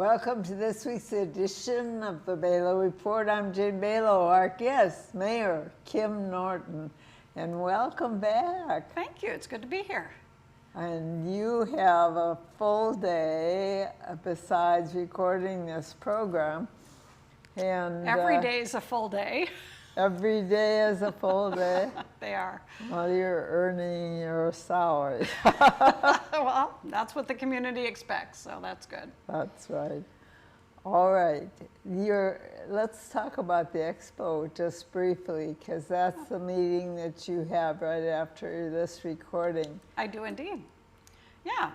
Welcome to this week's edition of the Belau Report. I'm Jane Belau, our guest, Mayor Kim Norton, and welcome back. Thank you. It's good to be here. And you have a full day besides recording this program. And every day is a full day. Every day is a full day. They are. Well, you're earning your salary. Well, that's what the community expects, so that's good. That's right. All right. Let's talk about the expo just briefly, because that's the meeting that you have right after this recording. I do indeed. Yeah,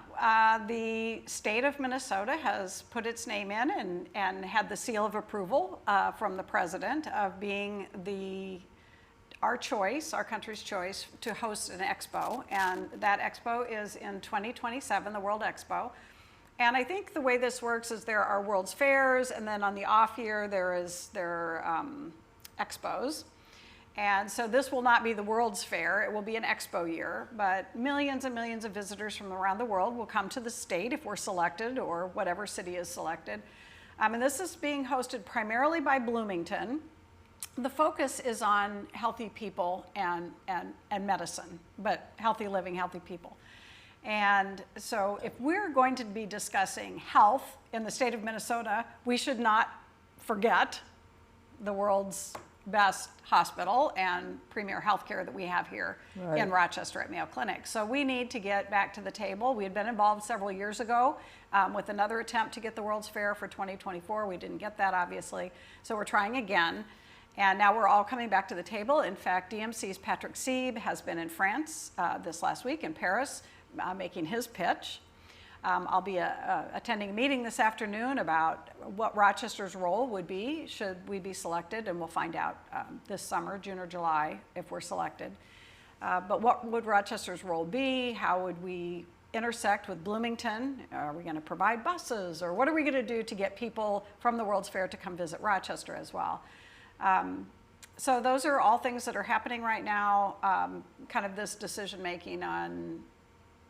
the state of Minnesota has put its name in and had the seal of approval from the president of being our country's choice to host an expo. And that expo is in 2027, the World Expo. And I think the way this works is there are World's Fairs, and then on the off year there are expos. And so this will not be the World's Fair, it will be an expo year, but millions and millions of visitors from around the world will come to the state if we're selected, or whatever city is selected. And this is being hosted primarily by Bloomington. The focus is on healthy people and medicine, but healthy living, healthy people. And so if we're going to be discussing health in the state of Minnesota, we should not forget the world's best hospital and premier healthcare that we have here in Rochester at Mayo Clinic. So we need to get back to the table. We had been involved several years ago with another attempt to get the World's Fair for 2024. We didn't get that, obviously. So we're trying again. And now we're all coming back to the table. In fact, DMC's Patrick Sieb has been in France this last week in Paris making his pitch. I'll be attending a meeting this afternoon about what Rochester's role would be should we be selected, and we'll find out this summer, June or July, if we're selected. But what would Rochester's role be? How would we intersect with Bloomington? Are we going to provide buses, or what are we going to do to get people from the World's Fair to come visit Rochester as well? So those are all things that are happening right now, kind of this decision making on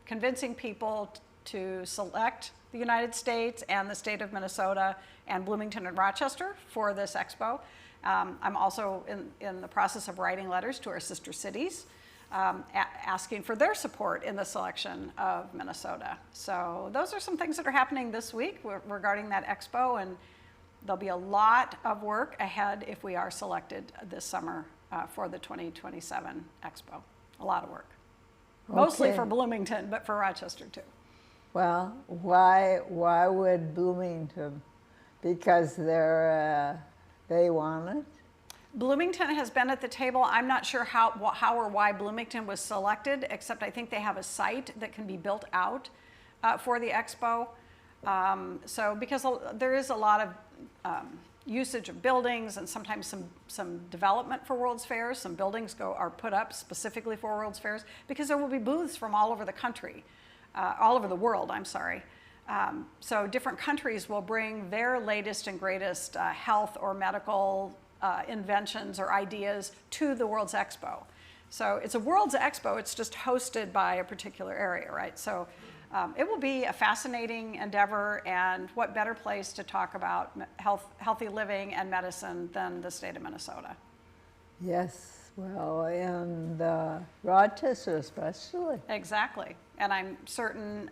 convincing people to select the United States and the state of Minnesota and Bloomington and Rochester for this expo. I'm also in the process of writing letters to our sister cities, asking for their support in the selection of Minnesota. So those are some things that are happening this week regarding that expo, and there'll be a lot of work ahead if we are selected this summer for the 2027 expo. A lot of work. Okay. Mostly for Bloomington, but for Rochester too. Well, why would Bloomington? Because they want it? Bloomington has been at the table. I'm not sure how or why Bloomington was selected, except I think they have a site that can be built out for the expo. So because there is a lot of usage of buildings and sometimes some development for World's Fairs. Some buildings are put up specifically for World's Fairs because there will be booths from all over the country. All over the world, I'm sorry. So different countries will bring their latest and greatest health or medical inventions or ideas to the World's Expo. So it's a World's Expo, it's just hosted by a particular area, right? So it will be a fascinating endeavor, and what better place to talk about healthy living and medicine than the state of Minnesota? Yes, well, and Rochester especially. Exactly. And I'm certain,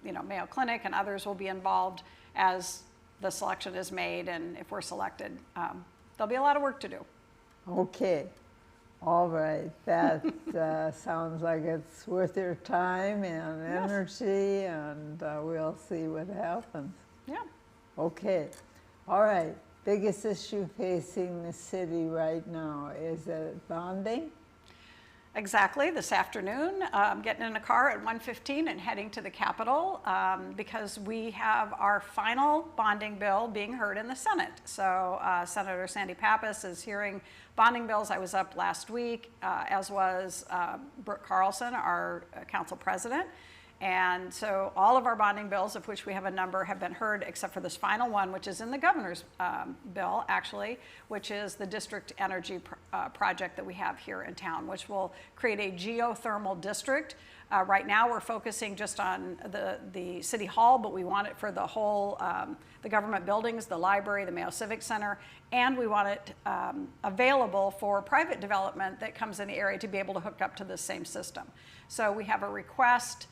Mayo Clinic and others will be involved as the selection is made, and if we're selected, there'll be a lot of work to do. Okay. All right. That sounds like it's worth your time and energy, and we'll see what happens. Yeah. Okay. All right. Biggest issue facing the city right now, is it bonding? Exactly. This afternoon, getting in a car at 1:15 and heading to the Capitol because we have our final bonding bill being heard in the Senate. So Senator Sandy Pappas is hearing bonding bills. I was up last week, as was Brooke Carlson, our council president. And so all of our bonding bills, of which we have a number, have been heard except for this final one, which is in the governor's bill, actually, which is the district energy project that we have here in town, which will create a geothermal district. Right now, we're focusing just on the city hall, but we want it for the whole, the government buildings, the library, the Mayo Civic Center, and we want it available for private development that comes in the area to be able to hook up to the same system. So we have a request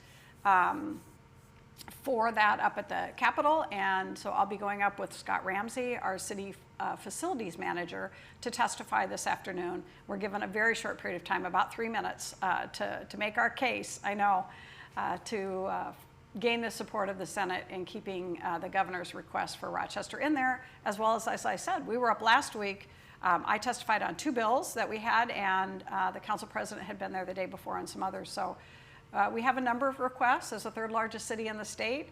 for that up at the Capitol, and so I'll be going up with Scott Ramsey, our city facilities manager, to testify this afternoon. We're given a very short period of time, about 3 minutes, to make our case, I know, to gain the support of the Senate in keeping the governor's request for Rochester in there, as well as I said, we were up last week. I testified on 2 bills that we had, and the council president had been there the day before on some others. So we have a number of requests. As the 3rd largest city in the state,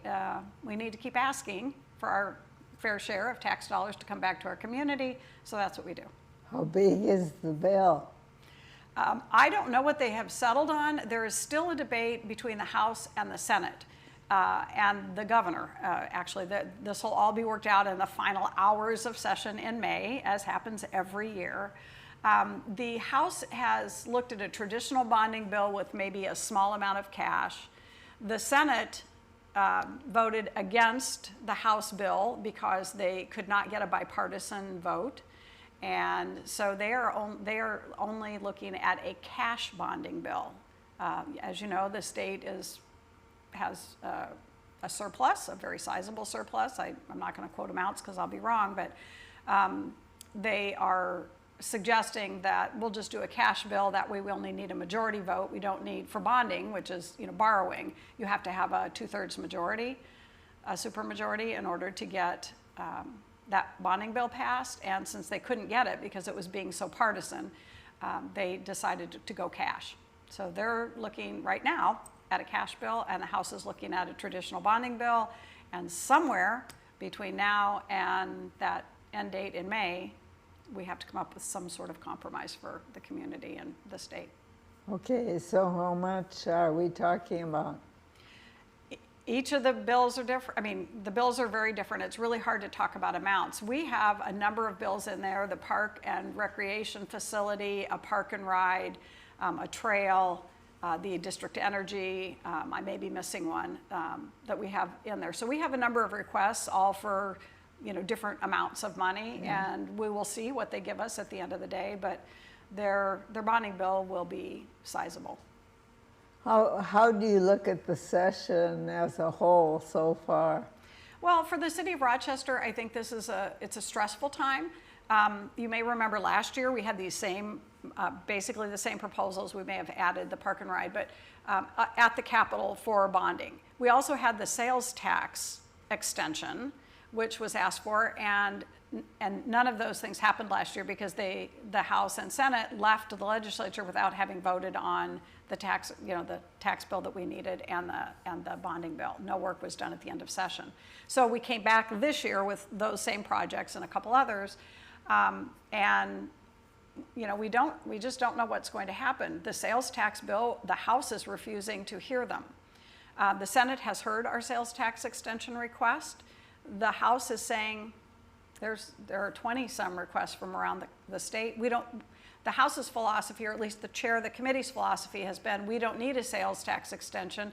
we need to keep asking for our fair share of tax dollars to come back to our community, so that's what we do. How big is the bill? I don't know what they have settled on. There is still a debate between the House and the Senate and the governor. Actually, this will all be worked out in the final hours of session in May, as happens every year. The House has looked at a traditional bonding bill with maybe a small amount of cash. The Senate voted against the House bill because they could not get a bipartisan vote. And so they are only looking at a cash bonding bill. As you know, the state has a surplus, a very sizable surplus. I'm not going to quote amounts because I'll be wrong, but they are suggesting that we'll just do a cash bill. That way we only need a majority vote. We don't need, for bonding, which is borrowing, you have to have a 2/3 majority, a supermajority, in order to get that bonding bill passed. And since they couldn't get it because it was being so partisan, they decided to go cash. So they're looking right now at a cash bill, and the House is looking at a traditional bonding bill. And somewhere between now and that end date in May, we have to come up with some sort of compromise for the community and the state. Okay, so how much are we talking about? Each of the bills are different. I mean, the bills are very different. It's really hard to talk about amounts. We have a number of bills in there: the park and recreation facility, a park and ride, a trail, the district energy. I may be missing one that we have in there. So we have a number of requests, all for different amounts of money, and we will see what they give us at the end of the day, but their bonding bill will be sizable. How do you look at the session as a whole so far? Well, for the city of Rochester, I think this is it's a stressful time. You may remember last year we had these same, basically the same proposals. We may have added the park and ride, but at the Capitol for bonding. We also had the sales tax extension, which was asked for, and none of those things happened last year because the House and Senate left the legislature without having voted on the tax, the tax bill that we needed and the bonding bill. No work was done at the end of session. So we came back this year with those same projects and a couple others, and we just don't know what's going to happen. The sales tax bill, the House is refusing to hear them. The Senate has heard our sales tax extension request. The House is saying there are 20-some requests from around the state. The House's philosophy, or at least the chair of the committee's philosophy, has been we don't need a sales tax extension.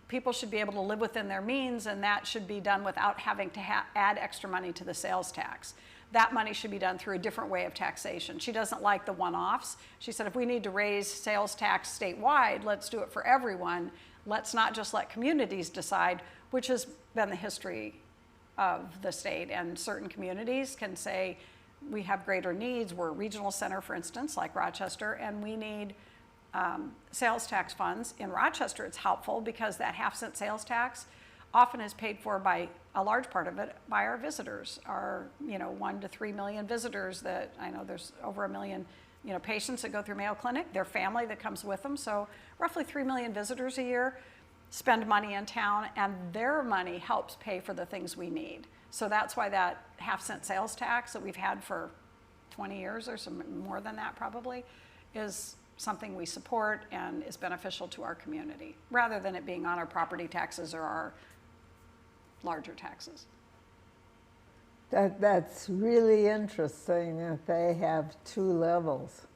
People should be able to live within their means, and that should be done without having to add extra money to the sales tax. That money should be done through a different way of taxation. She doesn't like the one-offs. She said if we need to raise sales tax statewide, let's do it for everyone. Let's not just let communities decide, which has been the history of the state. And certain communities can say, we have greater needs. We're a regional center, for instance, like Rochester, and we need sales tax funds. In Rochester, it's helpful because that half-cent sales tax often is paid for by a large part of it by our visitors, our 1 to 3 million visitors that I know there's over 1 million patients that go through Mayo Clinic, their family that comes with them. So roughly 3 million visitors a year spend money in town, and their money helps pay for the things we need. So that's why that half-cent sales tax that we've had for 20 years or some more than that probably is something we support and is beneficial to our community, rather than it being on our property taxes or our larger taxes. That's really interesting that they have two levels.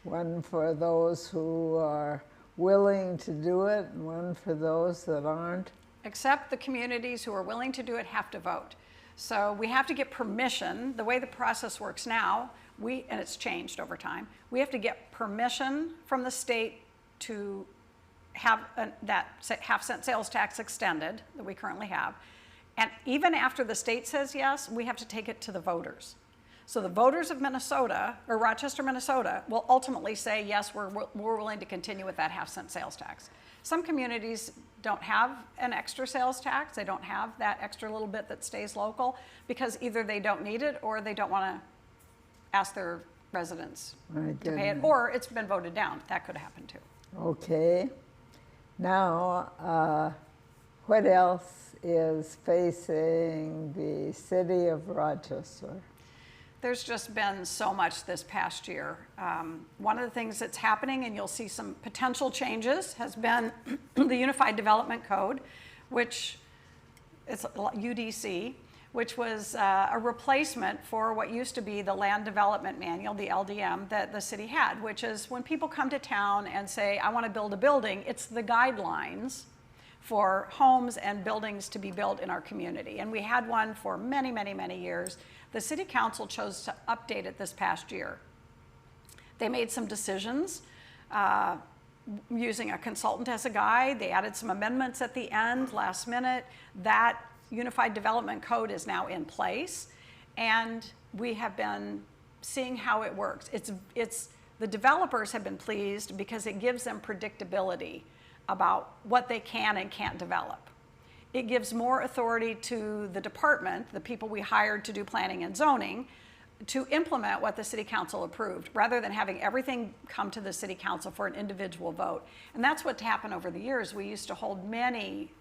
One for those who are willing to do it and one for those that aren't. Except the communities who are willing to do it have to vote. So we have to get permission. The way the process works now, and it's changed over time, we have to get permission from the state to have that half-cent sales tax extended that we currently have. And even after the state says yes, we have to take it to the voters. So the voters of Minnesota, or Rochester, Minnesota, will ultimately say, yes, we're willing to continue with that half-cent sales tax. Some communities don't have an extra sales tax. They don't have that extra little bit that stays local because either they don't need it or they don't want to ask their residents to pay it, or it's been voted down. That could happen too. Okay. Now, what else is facing the city of Rochester? There's just been so much this past year. One of the things that's happening, and you'll see some potential changes, has been the Unified Development Code, which is UDC, which was a replacement for what used to be the Land Development Manual, the LDM, that the city had, which is when people come to town and say, I want to build a building, it's the guidelines for homes and buildings to be built in our community. And we had one for many, many, many years. The city council chose to update it this past year. They made some decisions using a consultant as a guide. They added some amendments at the end, last minute. That Unified Development Code is now in place, and we have been seeing how it works. The developers have been pleased because it gives them predictability about what they can and can't develop. It gives more authority to the department, the people we hired to do planning and zoning, to implement what the city council approved, rather than having everything come to the city council for an individual vote. And that's what's happened over the years. We used to hold many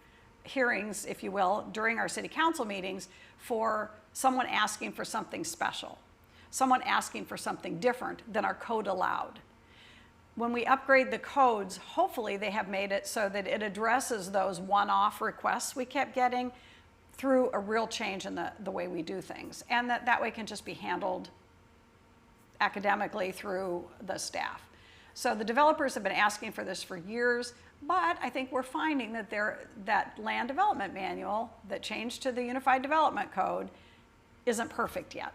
hearings, if you will, during our city council meetings for someone asking for something special, someone asking for something different than our code allowed. When we upgrade the codes, hopefully they have made it so that it addresses those one-off requests we kept getting through a real change in the way we do things. And that way can just be handled academically through the staff. So the developers have been asking for this for years, but I think we're finding that that Land Development Manual that changed to the Unified Development Code isn't perfect yet.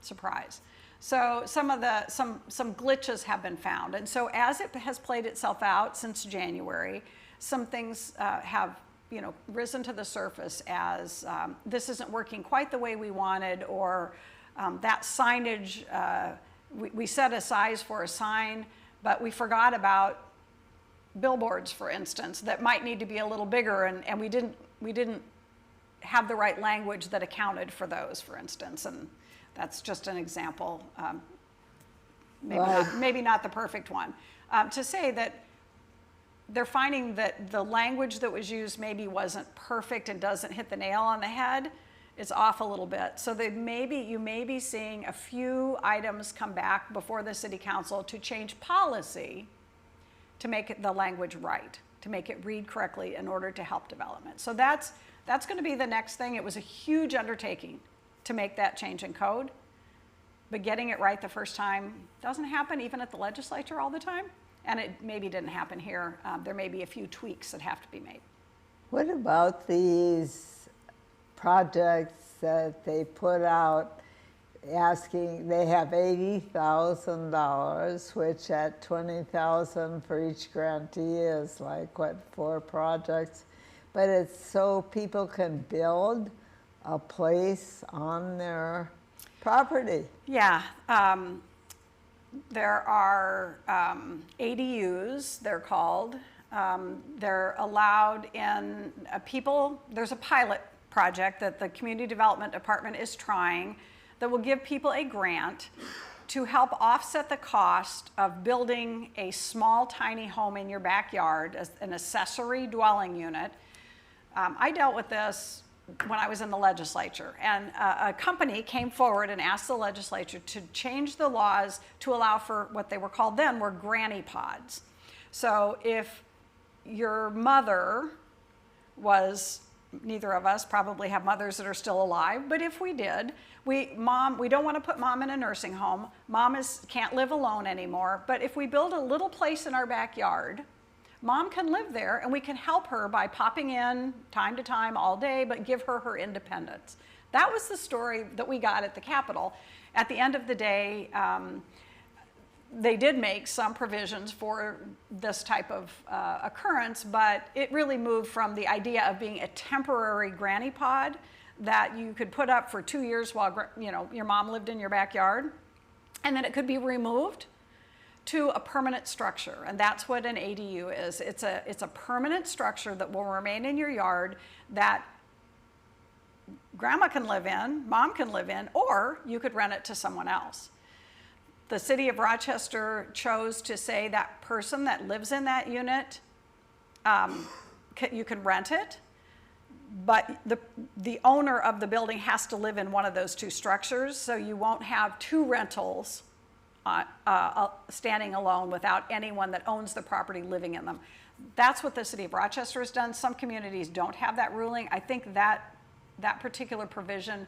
Surprise. So some glitches have been found. And so as it has played itself out since January, some things have risen to the surface as this isn't working quite the way we wanted, or that signage, we set a size for a sign, but we forgot about billboards, for instance, that might need to be a little bigger, and we didn't have the right language that accounted for those, for instance. And that's just an example, maybe not the perfect one, to say that they're finding that the language that was used maybe wasn't perfect and doesn't hit the nail on the head. It's off a little bit. So you may be seeing a few items come back before the city council to change policy to make the language right, to make it read correctly in order to help development. So that's going to be the next thing. It was a huge undertaking to make that change in code, but getting it right the first time doesn't happen even at the legislature all the time, and it maybe didn't happen here. There may be a few tweaks that have to be made. What about these projects that they put out asking, they have $80,000, which at $20,000 for each grantee is like, what, 4 projects? But it's so people can build a place on their property. Yeah, there are ADUs, they're called. They're allowed in there's a pilot project that the Community Development Department is trying that will give people a grant to help offset the cost of building a small, tiny home in your backyard as an accessory dwelling unit. I dealt with this when I was in the legislature. And a company came forward and asked the legislature to change the laws to allow for what they were called then were granny pods. So if your mother was, neither of us probably have mothers that are still alive, but if we did, we don't want to put mom in a nursing home. Mom can't live alone anymore, but if we build a little place in our backyard, mom can live there and we can help her by popping in time to time all day, but give her her independence. That was the story that we got at the Capitol. At the end of the day, they did make some provisions for this type of occurrence, but it really moved from the idea of being a temporary granny pod that you could put up for 2 years while your mom lived in your backyard, and then it could be removed, to a permanent structure. And that's what an ADU is. It's a permanent structure that will remain in your yard that grandma can live in, mom can live in, or you could rent it to someone else. The city of Rochester chose to say that person that lives in that unit, you can rent it, but the owner of the building has to live in one of those two structures, so you won't have two rentals standing alone without anyone that owns the property living in them. That's what the city of Rochester has done. Some communities don't have that ruling. I think that particular provision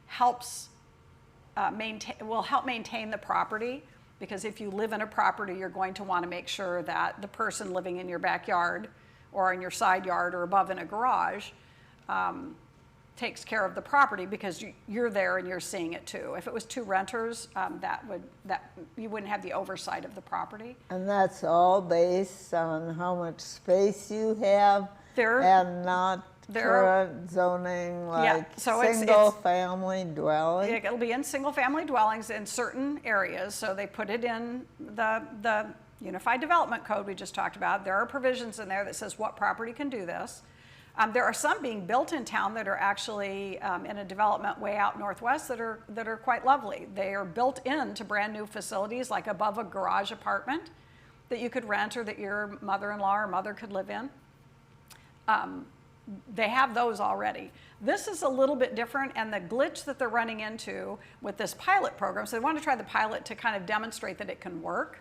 helps will help maintain the property, because if you live in a property, you're going to want to make sure that the person living in your backyard or in your side yard or above in a garage takes care of the property, because you're there and you're seeing it too. If it was two renters, you wouldn't have the oversight of the property. And that's all based on how much space you have and not current zoning, like single-family dwelling? It'll be in single-family dwellings in certain areas, so they put it in the Unified Development Code we just talked about. There are provisions in there that says what property can do this. There are some being built in town that are actually in a development way out northwest that are quite lovely. They are built into brand new facilities, like above a garage apartment that you could rent or that your mother-in-law or mother could live in. They have those already. This is a little bit different, and the glitch that they're running into with this pilot program, so they want to try the pilot to kind of demonstrate that it can work.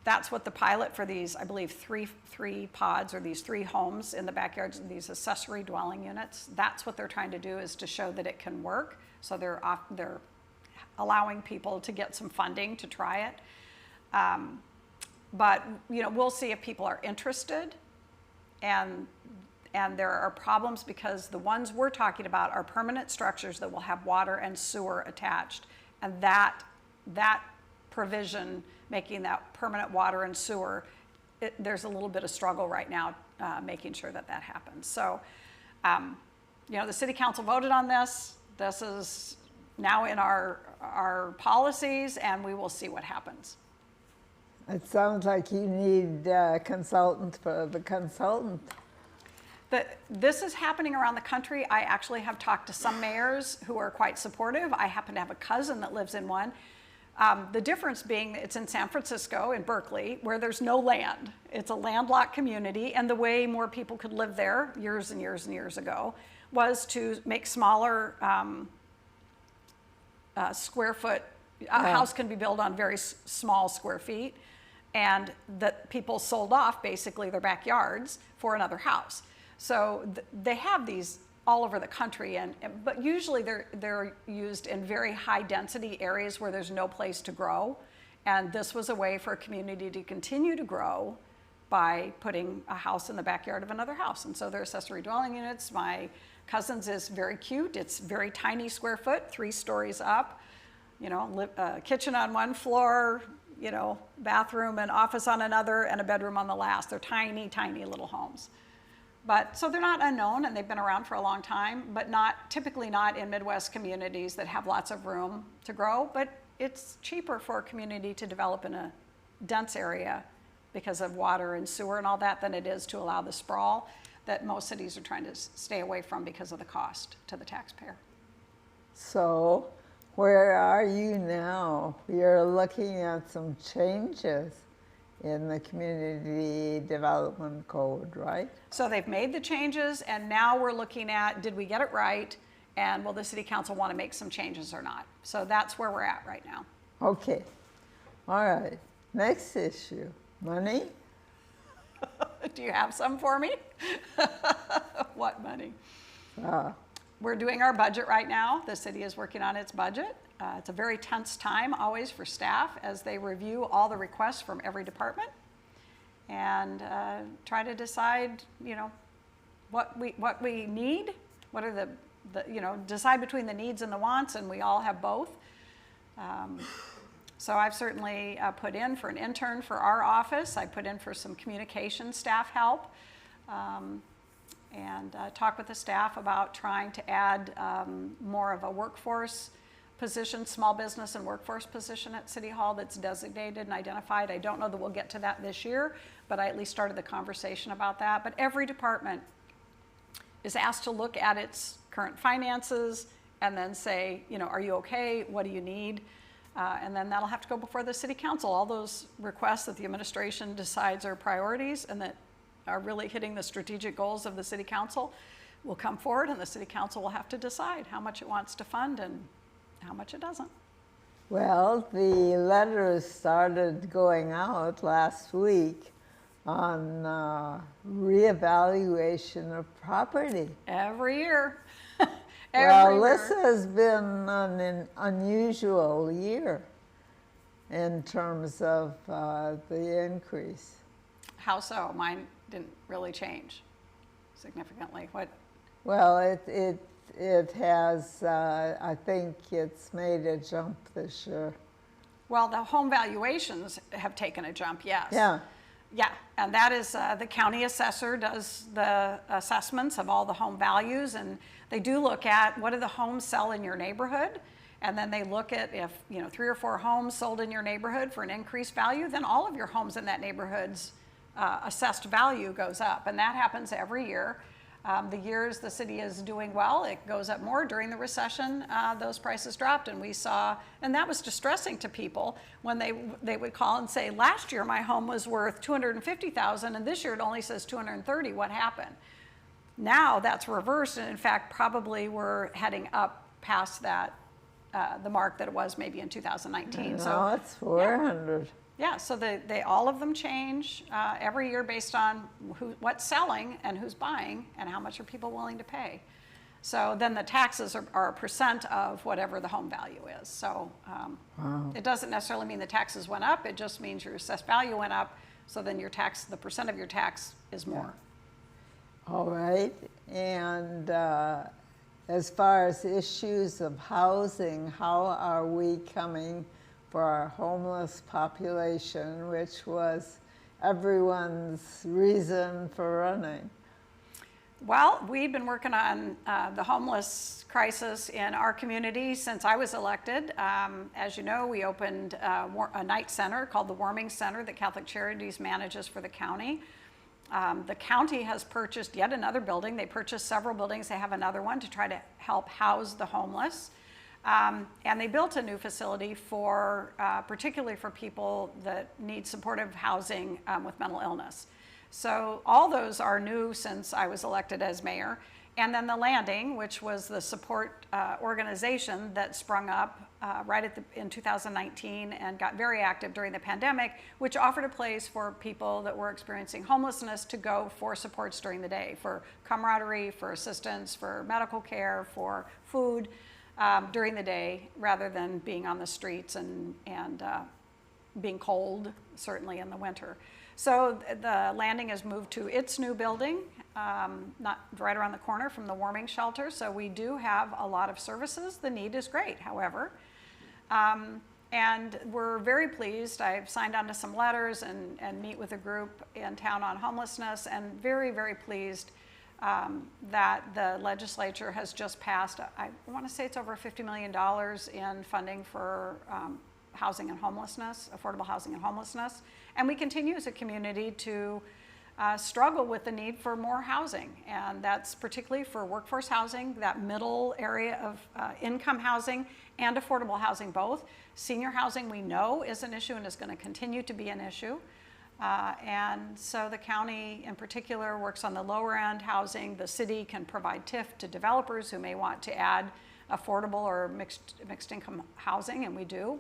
That's what the pilot for these, I believe, three pods, or these 3 homes in the backyards, these accessory dwelling units, that's what they're trying to do, is to show that it can work. So they're allowing people to get some funding to try it. But we'll see if people are interested. And there are problems, because the ones we're talking about are permanent structures that will have water and sewer attached. And that provision, making that permanent water and sewer, there's a little bit of struggle right now making sure that happens. So, the city council voted on this. This is now in our policies, and we will see what happens. It sounds like you need a consultant for the consultant. This is happening around the country. I actually have talked to some mayors who are quite supportive. I happen to have a cousin that lives in one. The difference being it's in San Francisco, in Berkeley, where there's no land. It's a landlocked community, and the way more people could live there years and years and years ago was to make smaller square foot. A house can be built on very small square feet, and that people sold off basically their backyards for another house. So they have these all over the country, but usually they're used in very high density areas where there's no place to grow. And this was a way for a community to continue to grow by putting a house in the backyard of another house. And so they're accessory dwelling units. My cousin's is very cute. It's very tiny square foot, 3 stories up, kitchen on one floor, bathroom and office on another, and a bedroom on the last. They're tiny, tiny little homes. But so they're not unknown, and they've been around for a long time, but typically not in Midwest communities that have lots of room to grow. But it's cheaper for a community to develop in a dense area because of water and sewer and all that than it is to allow the sprawl that most cities are trying to stay away from because of the cost to the taxpayer. So where are you now? You're looking at some changes in the Community Development Code, right? So they've made the changes, and now we're looking at, did we get it right? And will the city council want to make some changes or not? So that's where we're at right now. Okay. All right. Next issue, money. Do you have some for me? What money? Uh, We're doing our budget right now. The city is working on its budget. It's a very tense time always for staff as they review all the requests from every department and try to decide, you know, what we need, what are the you know, decide between the needs and the wants, and we all have both. So I've certainly put in for an intern for our office. I put in for some communication staff help. And talk with the staff about trying to add more of a workforce position, small business and workforce position at City Hall that's designated and identified. I don't know that we'll get to that this year, but I at least started the conversation about that. But every department is asked to look at its current finances and then say, you know, are you okay? What do you need? And then that'll have to go before the city council. All those requests that the administration decides are priorities and that are really hitting the strategic goals of the city council will come forward, and the city council will have to decide how much it wants to fund and how much it doesn't. well, the letters started going out last week on reevaluation of property. Every year. Well, this has been an unusual year in terms of the increase. How so? Mine didn't really change significantly. What? Well, it has, I think it's made a jump this year. Well, the home valuations have taken a jump, yes. Yeah. Yeah, and that is the county assessor does the assessments of all the home values, and they do look at what do the homes sell in your neighborhood, and then they look at if, you know, 3 or 4 homes sold in your neighborhood for an increased value, then all of your homes in that neighborhood's assessed value goes up, and that happens every year. The years the city is doing well, it goes up more. During the recession, those prices dropped, and we saw, and that was distressing to people when they would call and say, last year my home was worth $250,000, and this year it only says $230,000. What happened? Now that's reversed, and in fact, probably we're heading up past that, the mark that it was maybe in 2019. No, it's 400. Yeah, so they all of them change every year based on what's selling and who's buying and how much are people willing to pay. So then the taxes are a percent of whatever the home value is. So Wow. it doesn't necessarily mean the taxes went up. It just means your assessed value went up. So then your tax, the percent of your tax is more. All right. And as far as issues of housing, how are we coming for our homeless population, which was everyone's reason for running? Well, we've been working on the homeless crisis in our community since I was elected. As you know, we opened a night center called the Warming Center that Catholic Charities manages for the county. The county has purchased yet another building. They purchased several buildings. They have another one to try to help house the homeless. And they built a new facility for, particularly for people that need supportive housing with mental illness. So all those are new since I was elected as mayor. And then the Landing, which was the support organization that sprung up right in 2019 and got very active during the pandemic, which offered a place for people that were experiencing homelessness to go for supports during the day, for camaraderie, for assistance, for medical care, for food. During the day, rather than being on the streets and being cold, certainly in the winter. So the Landing has moved to its new building, not right around the corner from the warming shelter. So we do have a lot of services. The need is great, however. And we're very pleased. I've signed on to some letters and meet with a group in town on homelessness, and very, very pleased that the legislature has just passed, I want to say it's over $50 million in funding for housing and homelessness, affordable housing and homelessness. And we continue as a community to struggle with the need for more housing. And that's particularly for workforce housing, that middle area of income housing and affordable housing both. Senior housing we know is an issue and is going to continue to be an issue. And so the county in particular works on the lower end housing. The city can provide TIF to developers who may want to add affordable or mixed income housing, and we do.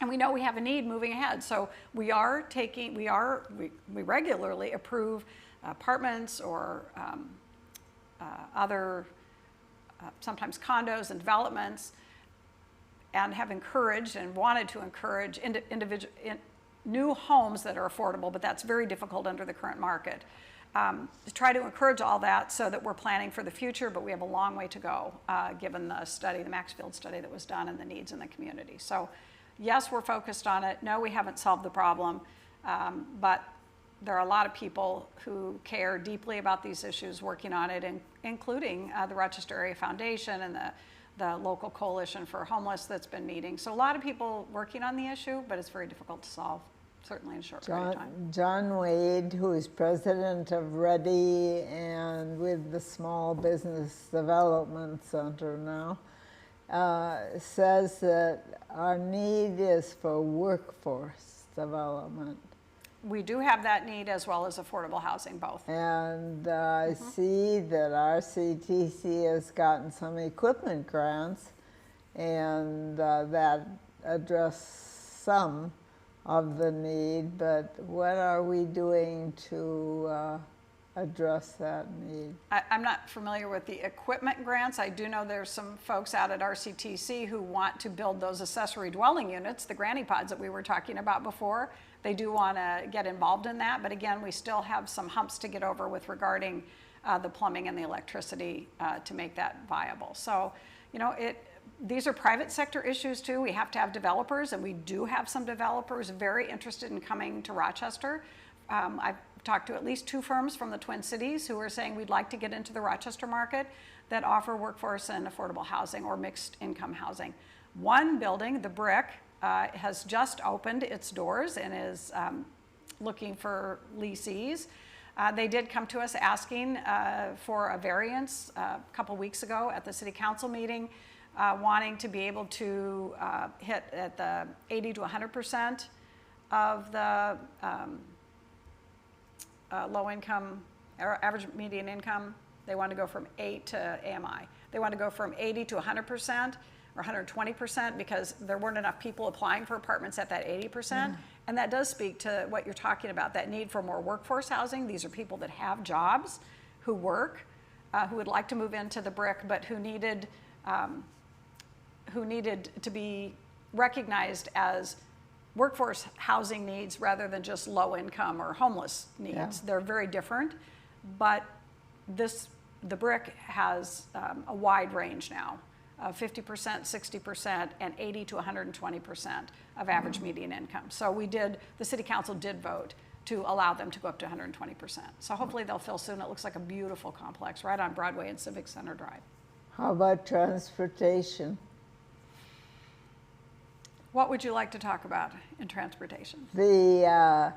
And we know we have a need moving ahead. So we regularly approve apartments or other sometimes condos and developments, and have encouraged and wanted to encourage new homes that are affordable, but that's very difficult under the current market. To try to encourage all that so that we're planning for the future, but we have a long way to go given the study, the Maxfield study that was done, and the needs in the community. So yes, we're focused on it. No, we haven't solved the problem, but there are a lot of people who care deeply about these issues working on it, including the Rochester Area Foundation and the local coalition for homeless that's been meeting. So a lot of people working on the issue, but it's very difficult to solve, certainly in a short period of time. John Wade, who is president of Ready and with the Small Business Development Center now, says that our need is for workforce development. We do have that need as well as affordable housing, both. And I see that RCTC has gotten some equipment grants, and that address some of the need, but what are we doing to address that need? I'm not familiar with the equipment grants. I do know there's some folks out at RCTC who want to build those accessory dwelling units, the granny pods that we were talking about before. They do want to get involved in that, but again, we still have some humps to get over with regarding the plumbing and the electricity to make that viable. So, you know, these are private sector issues too. We have to have developers, and we do have some developers very interested in coming to Rochester. I've talked to at least 2 firms from the Twin Cities who are saying we'd like to get into the Rochester market that offer workforce and affordable housing or mixed income housing. One building, the Brick, has just opened its doors and is looking for leasees. They did come to us asking for a variance a couple weeks ago at the city council meeting, wanting to be able to hit at the 80 to 100% of the low income or average median income. They want to go from 8 to AMI. They want to go from 80 to 100%. Or 120% because there weren't enough people applying for apartments at that 80%. And that does speak to what you're talking about, that need for more workforce housing. These are people that have jobs, who work, who would like to move into the Brick, but who needed to be recognized as workforce housing needs rather than just low income or homeless needs. Yeah. They're very different, but the Brick has a wide range now. 50%, 60%, and 80 to 120% of average median income. So the city council did vote to allow them to go up to 120%. So hopefully they'll fill soon. It looks like a beautiful complex right on Broadway and Civic Center Drive. How about transportation? What would you like to talk about in transportation? The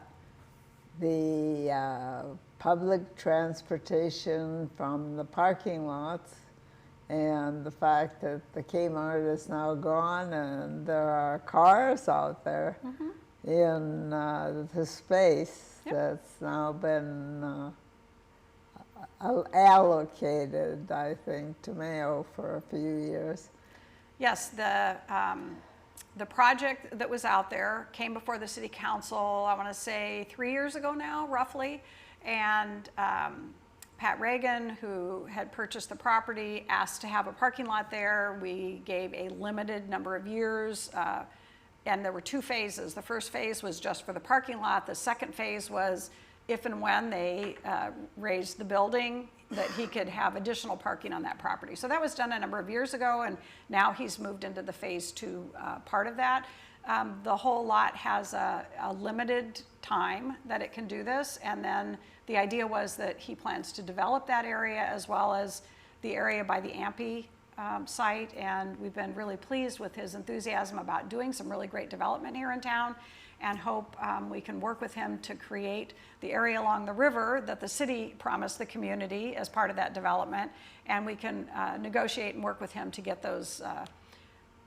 public transportation from the parking lots, and the fact that the Kmart is now gone and there are cars out there in the space that's now been allocated, I think, to Mayo for a few years. Yes, the project that was out there came before the city council, I want to say 3 years ago now, roughly, and Pat Reagan, who had purchased the property, asked to have a parking lot there. We gave a limited number of years, and there were 2 phases. The first phase was just for the parking lot. The second phase was if and when they raised the building, that he could have additional parking on that property. So that was done a number of years ago, and now he's moved into the phase 2 part of that. The whole lot has a limited time that it can do this, and then the idea was that he plans to develop that area as well as the area by the AMPI site, and we've been really pleased with his enthusiasm about doing some really great development here in town, and hope we can work with him to create the area along the river that the city promised the community as part of that development, and we can negotiate and work with him to get those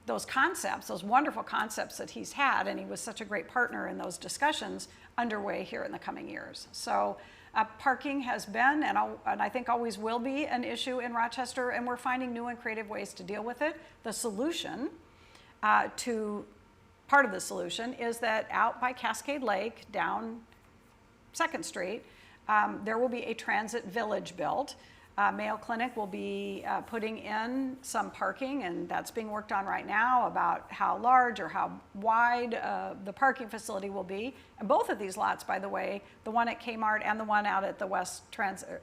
those concepts, those wonderful concepts that he's had, and he was such a great partner in those discussions, underway here in the coming years. So parking has been, and I think always will be, an issue in Rochester, and we're finding new and creative ways to deal with it. The solution part of the solution is that out by Cascade Lake, down 2nd Street, there will be a transit village built. Mayo Clinic will be putting in some parking, and that's being worked on right now about how large or how wide the parking facility will be. And both of these lots, by the way, the one at Kmart and the one out at the West Transit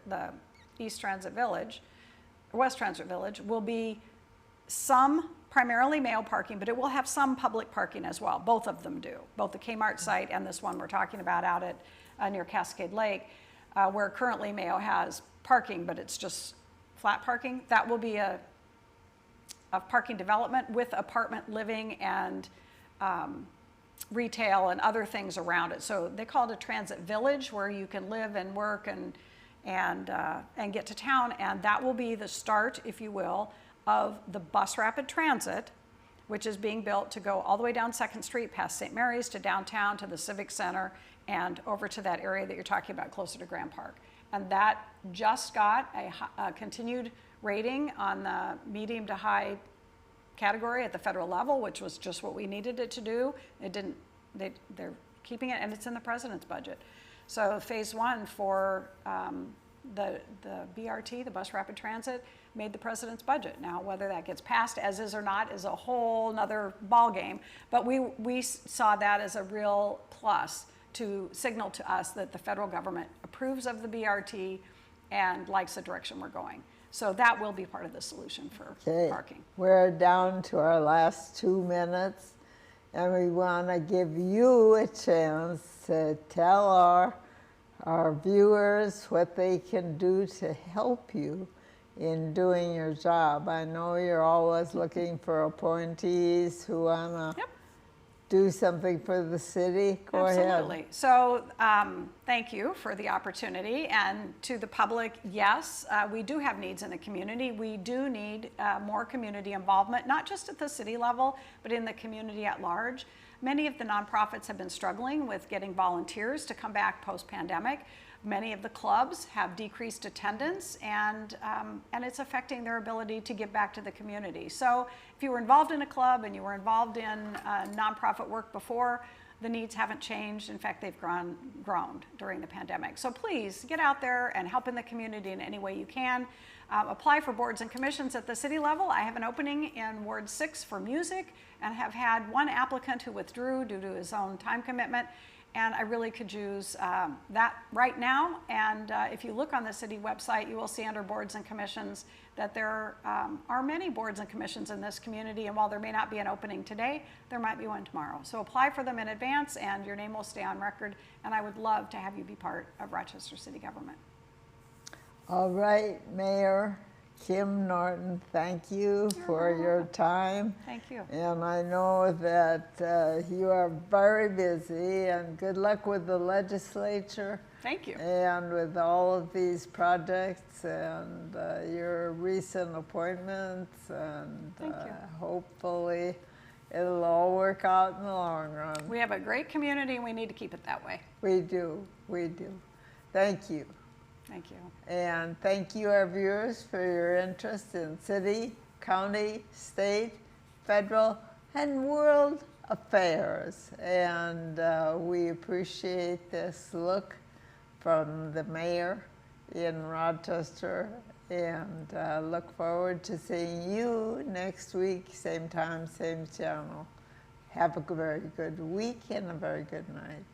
Village, will be some primarily Mayo parking, but it will have some public parking as well. Both of them do, both the Kmart site and this one we're talking about out at near Cascade Lake, where currently Mayo has parking, but it's just flat parking. That will be a parking development with apartment living and retail and other things around it. So they call it a transit village, where you can live and work and get to town. And that will be the start, if you will, of the bus rapid transit, which is being built to go all the way down 2nd Street past St. Mary's to downtown to the Civic Center and over to that area that you're talking about closer to Grand Park. And that just got a continued rating on the medium to high category at the federal level, which was just what we needed it to do. They're keeping it, and it's in the president's budget. So phase 1 for the BRT, the bus rapid transit, made the president's budget. Now, whether that gets passed as is or not is a whole nother ball game, but we saw that as a real plus to signal to us that the federal government approves of the BRT and likes the direction we're going. So that will be part of the solution for parking. We're down to our last 2 minutes, and we want to give you a chance to tell our viewers what they can do to help you in doing your job. I know you're always looking for appointees who want to do something for the city. Go ahead. Absolutely. So thank you for the opportunity. And to the public, yes, we do have needs in the community. We do need more community involvement, not just at the city level, but in the community at large. Many of the nonprofits have been struggling with getting volunteers to come back post-pandemic. Many of the clubs have decreased attendance, and it's affecting their ability to give back to the community. So if you were involved in a club and you were involved in nonprofit work before, the needs haven't changed. In fact, they've grown during the pandemic. So please get out there and help in the community in any way you can. Apply for boards and commissions at the city level. I have an opening in Ward 6 for music, and have had one applicant who withdrew due to his own time commitment. And I really could use that right now. And if you look on the city website, you will see under boards and commissions that there are many boards and commissions in this community. And while there may not be an opening today, there might be one tomorrow. So apply for them in advance, and your name will stay on record. And I would love to have you be part of Rochester City Government. All right, Mayor Kim Norton, thank you for your time. Thank you. And I know that you are very busy, and good luck with the legislature. Thank you. And with all of these projects and your recent appointments, and hopefully it'll all work out in the long run. We have a great community, and we need to keep it that way. We do. Thank you. Thank you. And thank you, our viewers, for your interest in city, county, state, federal, and world affairs. And we appreciate this look from the mayor in Rochester, and look forward to seeing you next week, same time, same channel. Have a very good week and a very good night.